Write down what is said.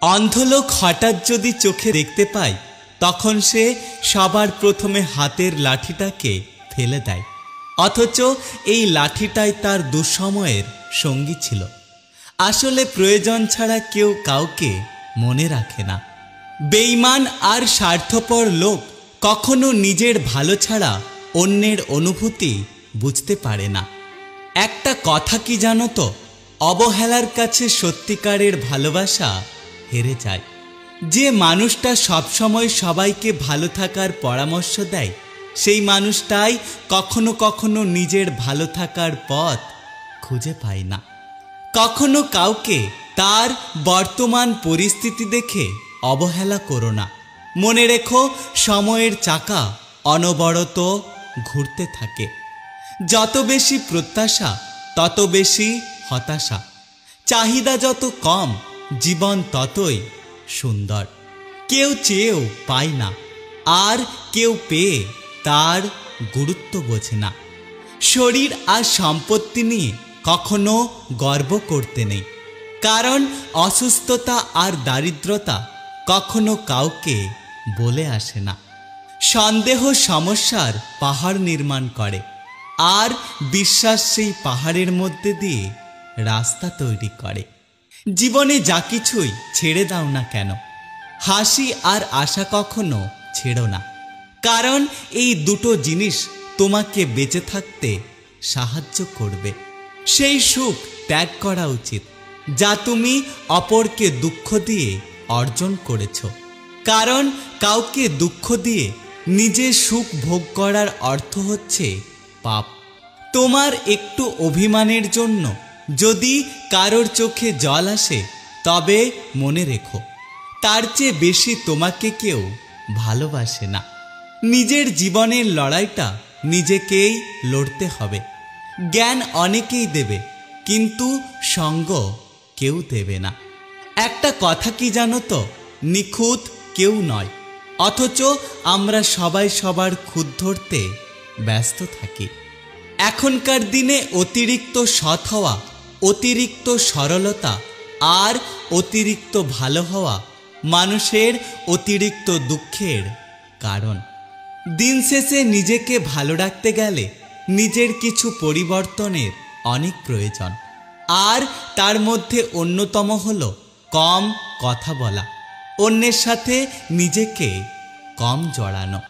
অন্ধলোক হঠাৎ যদি চোখে দেখতে পায় তখন সে সবার প্রথমে হাতের লাঠিটাকে ফেলে দেয়, অথচ এই লাঠিটাই তার দুঃসময়ের সঙ্গী ছিল। আসলে প্রয়োজন ছাড়া কেউ কাউকে মনে রাখে না। বেঈমান আর স্বার্থপর লোক কখনো নিজের ভালো ছাড়া অন্যের অনুভূতি বুঝতে পারে না। একটা কথা কি জানো তো, অবহেলার কাছে সত্যিকারের ভালোবাসা হেরে যায়। যে মানুষটা সবসময় সবাইকে ভালো থাকার পরামর্শ দেয়, সেই মানুষটাই কখনো কখনো নিজের ভালো থাকার পথ খুঁজে পায় না। কখনো কাউকে তার বর্তমান পরিস্থিতি দেখে অবহেলা করো না। মনে রেখো, সময়ের চাকা অনবরত ঘুরতে থাকে। যত বেশি প্রত্যাশা তত বেশি হতাশা। চাহিদা যত কম, জীবন ততই সুন্দর। কেউ চেয়েও পায় না, আর কেউ পেয়ে তার গুরুত্ব বোঝে না। শরীর আর সম্পত্তি নিয়ে কখনো গর্ব করতে নেই, কারণ অসুস্থতা আর দারিদ্রতা কখনো কাউকে বলে আসে না। সন্দেহ সমস্যার পাহাড় নির্মাণ করে, আর বিশ্বাস সেই পাহাড়ের মধ্যে দিয়ে রাস্তা তৈরি করে। জীবনে যা কিছুই ছেড়ে দাও না কেন, হাসি আর আশা কখনো ছেড়ো না, কারণ এই দুটো জিনিস তোমাকে বেঁচে থাকতে সাহায্য করবে। সেই সুখ ত্যাগ করা উচিত যা তুমি অপরকে দুঃখ দিয়ে অর্জন করেছ, কারণ কাউকে দুঃখ দিয়ে নিজের সুখ ভোগ করার অর্থ হচ্ছে পাপ। তোমার একটু অভিমানের জন্য যদি কারোর চোখে জল আসে, তবে মনে রেখো, তার চেয়ে বেশি তোমাকে কেউ ভালোবাসে না। নিজের জীবনের লড়াইটা নিজেকেই লড়তে হবে। জ্ঞান অনেকেই দেবে, কিন্তু সঙ্গ কেউ দেবে না। একটা কথা কি জানো তো, নিখুঁত কেউ নয়, অথচ আমরা সবাই সবার খুঁত ধরতে ব্যস্ত থাকি। এখনকার দিনে অতিরিক্ত সৎ হওয়া, অতিরিক্ত সরলতা আর অতিরিক্ত ভালো হওয়া মানুষের অতিরিক্ত দুঃখের কারণ। দিন শেষে নিজেকে ভালো রাখতে গেলে নিজের কিছু পরিবর্তনের অনেক প্রয়োজন, আর তার মধ্যে অন্যতম হলো কম কথা বলা, অন্যের সাথে নিজেকে কম জড়ানো।